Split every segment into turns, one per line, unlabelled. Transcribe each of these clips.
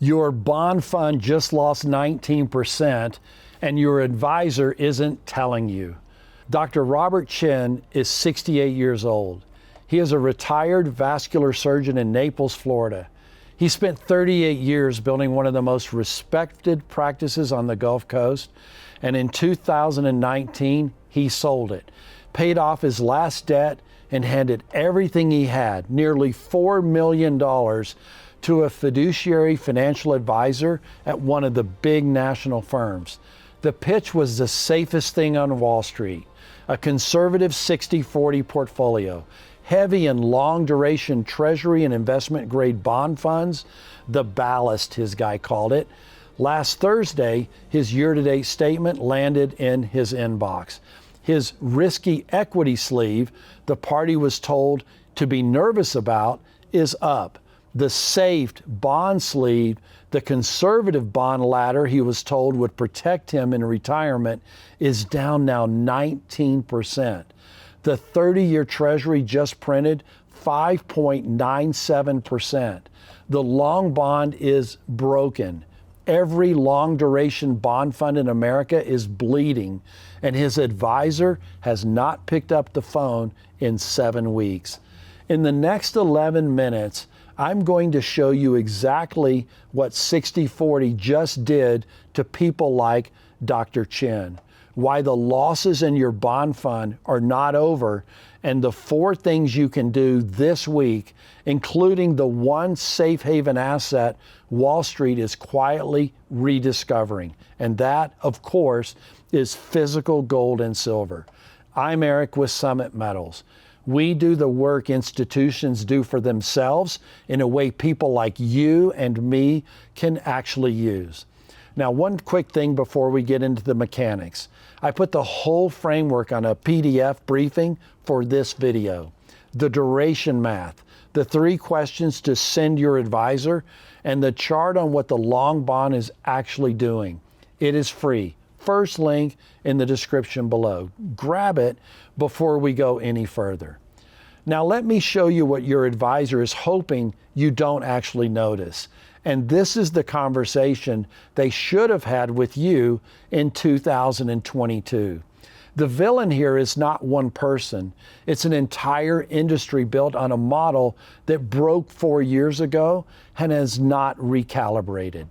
Your bond fund just lost 19% and your advisor isn't telling you. Dr. Robert Chen is 68 years old. He is a retired vascular surgeon in Naples, Florida. He spent 38 years building one of the most respected practices on the Gulf Coast, and in 2019, he sold it, paid off his last debt, and handed everything he had, nearly $4 million, to a fiduciary financial advisor at one of the big national firms. The pitch was the safest thing on Wall Street, a conservative 60-40 portfolio, heavy and long duration treasury and investment grade bond funds, the ballast, his guy called it. Last Thursday, his year-to-date statement landed in his inbox. His risky equity sleeve, the party was told to be nervous about, is up. The saved bond sleeve, the conservative bond ladder he was told would protect him in retirement, is down now 19%. The 30-year Treasury just printed 5.97%. The long bond is broken. Every long duration bond fund in America is bleeding, and his advisor has not picked up the phone in 7 weeks. In the next 11 minutes, I'm going to show you exactly what 60-40 just did to people like Dr. Chen, why the losses in your bond fund are not over, and the 4 things you can do this week, including the one safe haven asset Wall Street is quietly rediscovering. And that, of course, is physical gold and silver. I'm Eric with Summit Metals. We do the work institutions do for themselves in a way people like you and me can actually use. Now, one quick thing before we get into the mechanics. I put the whole framework on a PDF briefing for this video. The duration math, the 3 questions to send your advisor, and the chart on what the long bond is actually doing. It is free. First link in the description below. Grab it before we go any further. Now let me show you what your advisor is hoping you don't actually notice. And this is the conversation they should have had with you in 2022. The villain here is not one person. It's an entire industry built on a model that broke 4 years ago and has not recalibrated.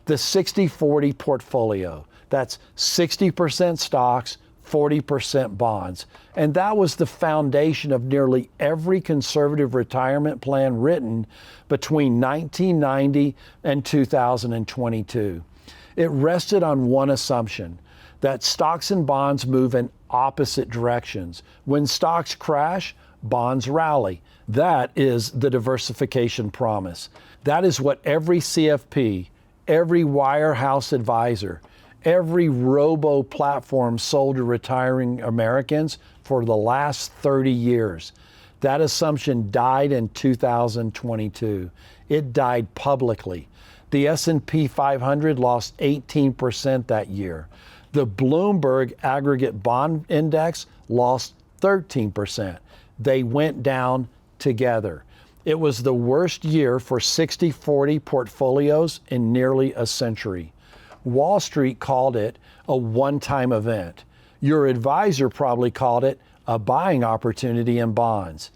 The 60-40 portfolio, that's 60% stocks, 40% bonds. And that was the foundation of nearly every conservative retirement plan written between 1990 and 2022. It rested on one assumption, that stocks and bonds move in opposite directions. When stocks crash, bonds rally. That is the diversification promise. That is what every CFP, every wirehouse advisor, every robo platform sold to retiring Americans for the last 30 years. That assumption died in 2022. It died publicly. The S&P 500 lost 18% that year. The Bloomberg Aggregate Bond Index lost 13%. They went down together. It was the worst year for 60-40 portfolios in nearly a century. Wall Street called it a one-time event. Your advisor probably called it a buying opportunity in bonds.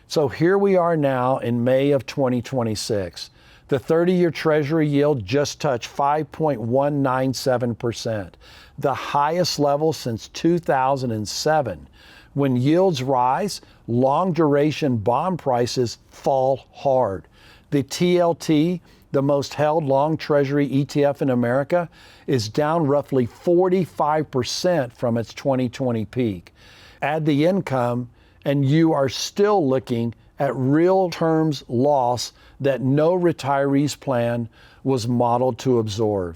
So here we are now in May of 2026. The 30-year Treasury yield just touched 5.197%, the highest level since 2007. When yields rise, long-duration bond prices fall hard. The TLT, the most held long Treasury ETF in America, is down roughly 45% from its 2020 peak. Add the income, and you are still looking at real terms loss that no retiree's plan was modeled to absorb.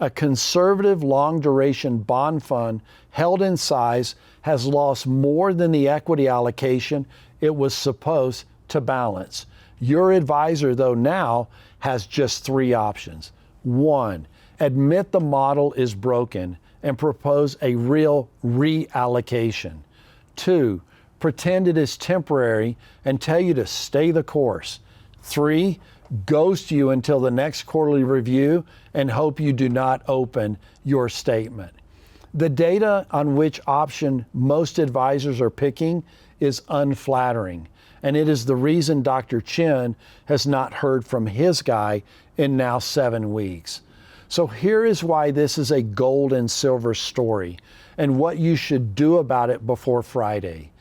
A conservative long duration bond fund held in size has lost more than the equity allocation it was supposed to balance. Your advisor, though, now has just 3 options. 1, admit the model is broken and propose a real reallocation. 2, pretend it is temporary and tell you to stay the course. 3, ghost you until the next quarterly review, and hope you do not open your statement. The data on which option most advisors are picking is unflattering, and it is the reason Dr. Chen has not heard from his guy in now 7 weeks. So here is why this is a gold and silver story and what you should do about it before Friday.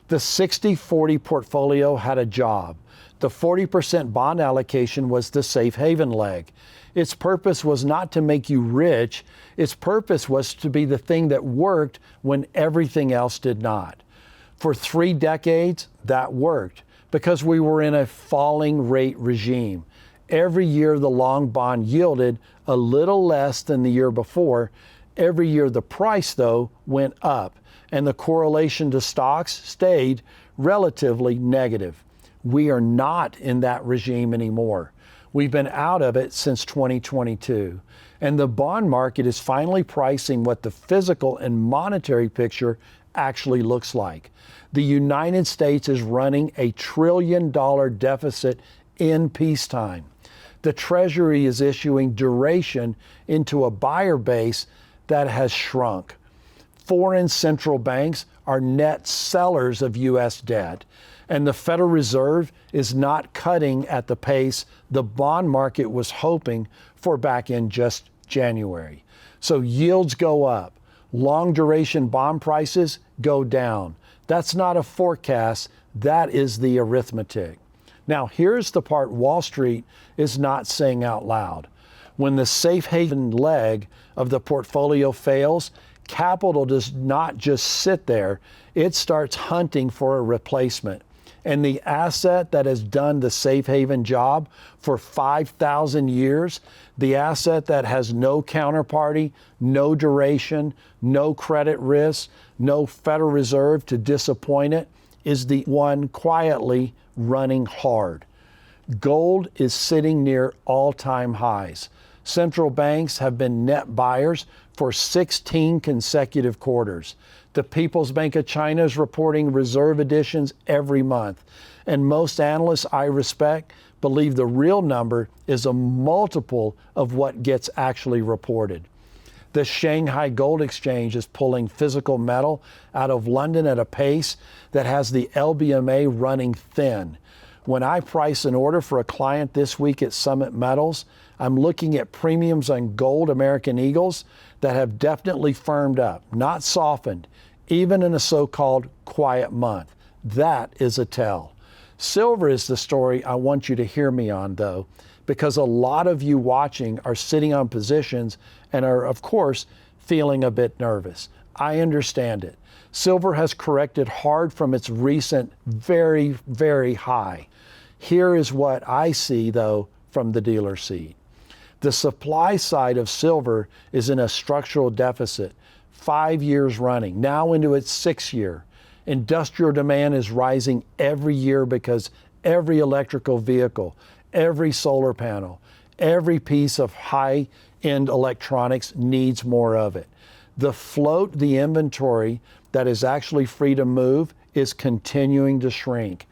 The 60-40 portfolio had a job. The 40% bond allocation was the safe haven leg. Its purpose was not to make you rich. Its purpose was to be the thing that worked when everything else did not. For 3 decades, that worked because we were in a falling rate regime. Every year the long bond yielded a little less than the year before. Every year the price, though, went up, and the correlation to stocks stayed relatively negative. We are not in that regime anymore. We've been out of it since 2022. And the bond market is finally pricing what the physical and monetary picture actually looks like. The United States is running a $1 trillion deficit in peacetime. The Treasury is issuing duration into a buyer base that has shrunk. Foreign central banks are net sellers of U.S. debt, and the Federal Reserve is not cutting at the pace the bond market was hoping for back in just January. So yields go up, long duration bond prices go down. That's not a forecast, that is the arithmetic. Now, here's the part Wall Street is not saying out loud. When the safe haven leg of the portfolio fails, capital does not just sit there, it starts hunting for a replacement. And the asset that has done the safe haven job for 5,000 years, the asset that has no counterparty, no duration, no credit risk, no Federal Reserve to disappoint it, is the one quietly running hard. Gold is sitting near all-time highs. Central banks have been net buyers for 16 consecutive quarters. The People's Bank of China is reporting reserve additions every month. And most analysts I respect believe the real number is a multiple of what gets actually reported. The Shanghai Gold Exchange is pulling physical metal out of London at a pace that has the LBMA running thin. When I price an order for a client this week at Summit Metals, I'm looking at premiums on gold American Eagles that have definitely firmed up, not softened, even in a so-called quiet month. That is a tell. Silver is the story I want you to hear me on, though, because a lot of you watching are sitting on positions and are, of course, feeling a bit nervous. I understand it. Silver has corrected hard from its recent very, very high. Here is what I see, though, from the dealer seat. The supply side of silver is in a structural deficit, 5 years running, now into its 6th year. Industrial demand is rising every year because every electrical vehicle, every solar panel, every piece of high-end electronics needs more of it. The float, the inventory that is actually free to move, is continuing to shrink.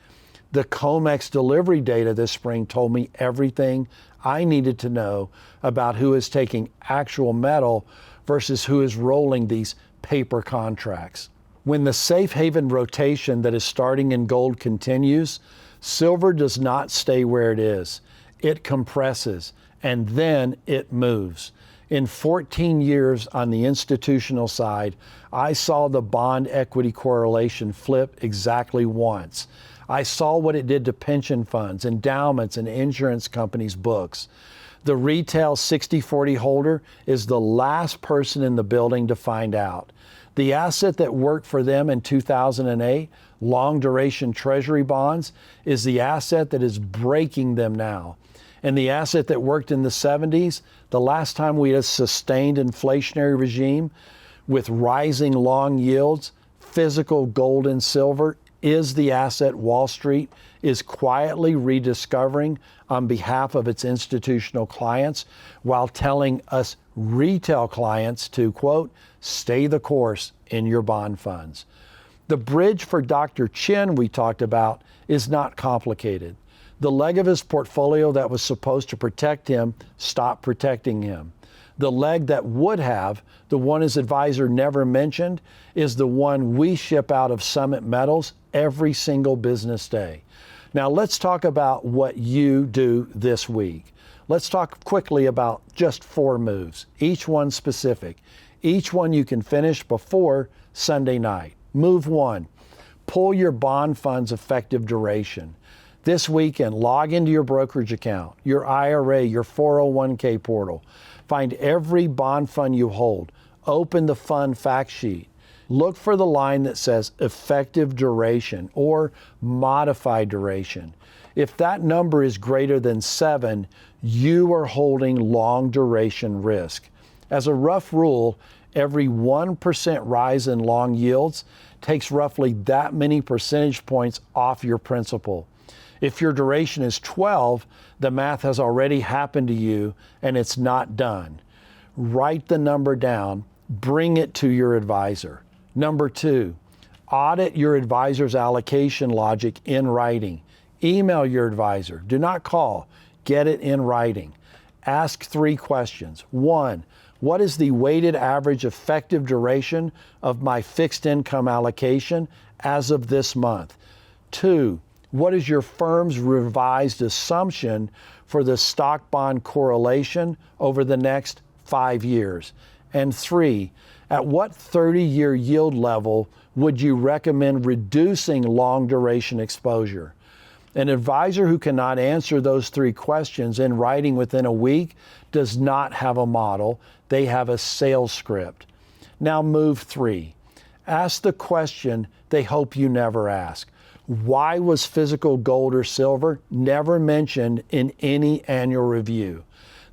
The COMEX delivery data this spring told me everything I needed to know about who is taking actual metal versus who is rolling these paper contracts. When the safe haven rotation that is starting in gold continues, silver does not stay where it is. It compresses, and then it moves. In 14 years on the institutional side, I saw the bond equity correlation flip exactly once. I saw what it did to pension funds, endowments, and insurance companies' books. The retail 60-40 holder is the last person in the building to find out. The asset that worked for them in 2008, long duration treasury bonds, is the asset that is breaking them now. And the asset that worked in the 70s, the last time we had a sustained inflationary regime with rising long yields, physical gold and silver, is the asset Wall Street is quietly rediscovering on behalf of its institutional clients while telling us retail clients to, quote, stay the course in your bond funds. The bridge for Dr. Chen we talked about is not complicated. The leg of his portfolio that was supposed to protect him stopped protecting him. The leg that would have, the one his advisor never mentioned, is the one we ship out of Summit Metals every single business day. Now let's talk about what you do this week. Let's talk quickly about just 4 moves, each one specific. Each one you can finish before Sunday night. Move 1, pull your bond fund's effective duration. This weekend, log into your brokerage account, your IRA, your 401k portal. Find every bond fund you hold. Open the fund fact sheet. Look for the line that says effective duration or modified duration. If that number is greater than 7, you are holding long duration risk. As a rough rule, every 1% rise in long yields takes roughly that many percentage points off your principal. If your duration is 12, the math has already happened to you and it's not done. Write the number down, bring it to your advisor. Number 2, audit your advisor's allocation logic in writing. Email your advisor. Do not call. Get it in writing. Ask 3 questions. 1, what is the weighted average effective duration of my fixed income allocation as of this month? 2, what is your firm's revised assumption for the stock bond correlation over the next 5 years? And 3, at what 30-year yield level would you recommend reducing long duration exposure? An advisor who cannot answer those 3 questions in writing within a week does not have a model. They have a sales script. Now move 3. Ask the question they hope you never ask. Why was physical gold or silver never mentioned in any annual review?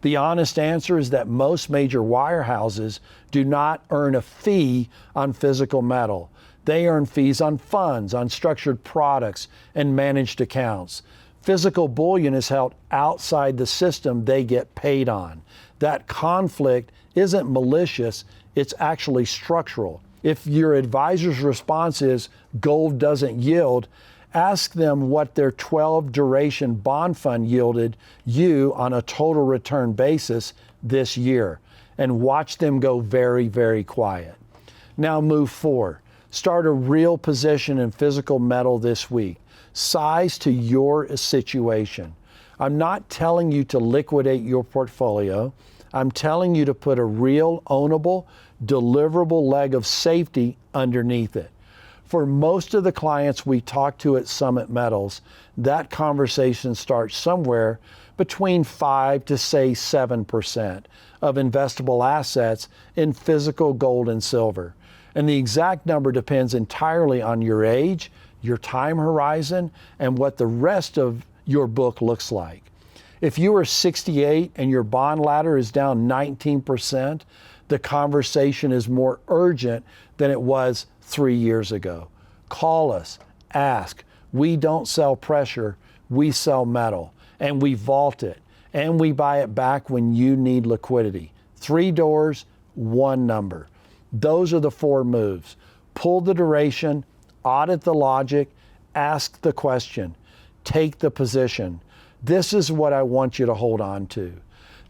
The honest answer is that most major wirehouses do not earn a fee on physical metal. They earn fees on funds, on structured products, and managed accounts. Physical bullion is held outside the system they get paid on. That conflict isn't malicious, it's actually structural. If your advisor's response is gold doesn't yield, ask them what their 12 duration bond fund yielded you on a total return basis this year, and watch them go very, very quiet. Now move 4. Start a real position in physical metal this week. Size to your situation. I'm not telling you to liquidate your portfolio. I'm telling you to put a real, ownable, deliverable leg of safety underneath it. For most of the clients we talk to at Summit Metals, that conversation starts somewhere between 5 to say 7% of investable assets in physical gold and silver. And the exact number depends entirely on your age, your time horizon, and what the rest of your book looks like. If you are 68 and your bond ladder is down 19%, the conversation is more urgent than it was 3 years ago. Call us, ask. We don't sell pressure, we sell metal, and we vault it, and we buy it back when you need liquidity. 3 doors, 1 number. Those are the 4 moves. Pull the duration, audit the logic, ask the question, take the position. This is what I want you to hold on to.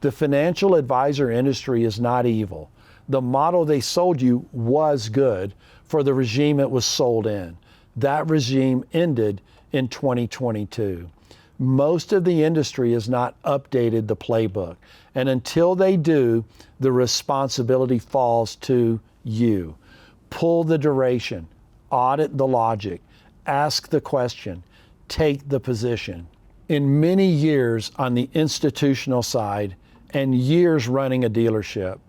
The financial advisor industry is not evil. The model they sold you was good for the regime it was sold in. That regime ended in 2022. Most of the industry has not updated the playbook. And until they do, the responsibility falls to you. Pull the duration, audit the logic, ask the question, take the position. In many years on the institutional side and years running a dealership,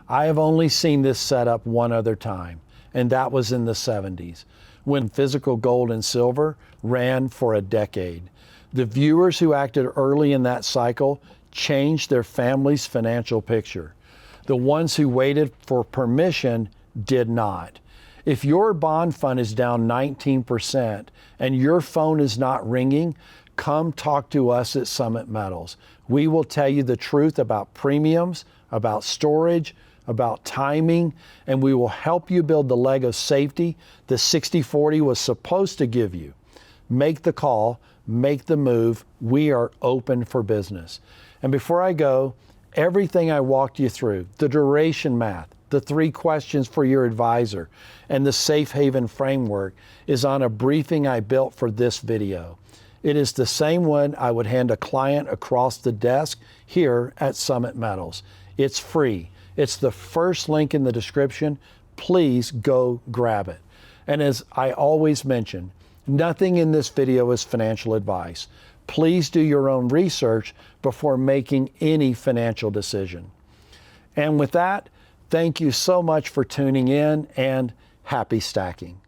I have only seen this set up one other time, and that was in the 70s, when physical gold and silver ran for a decade. The viewers who acted early in that cycle changed their family's financial picture. The ones who waited for permission did not. If your bond fund is down 19% and your phone is not ringing, come talk to us at Summit Metals. We will tell you the truth about premiums, about storage, about timing, and we will help you build the leg of safety the 60/40 was supposed to give you. make the call, make the move. We are open for business. And before I go, everything I walked you through, the duration math, the 3 questions for your advisor, and the safe haven framework is on a briefing I built for this video. It is the same one I would hand a client across the desk here at Summit Metals. It's free. It's the first link in the description. Please go grab it. And as I always mention, nothing in this video is financial advice. Please do your own research before making any financial decision. And with that, thank you so much for tuning in, and happy stacking.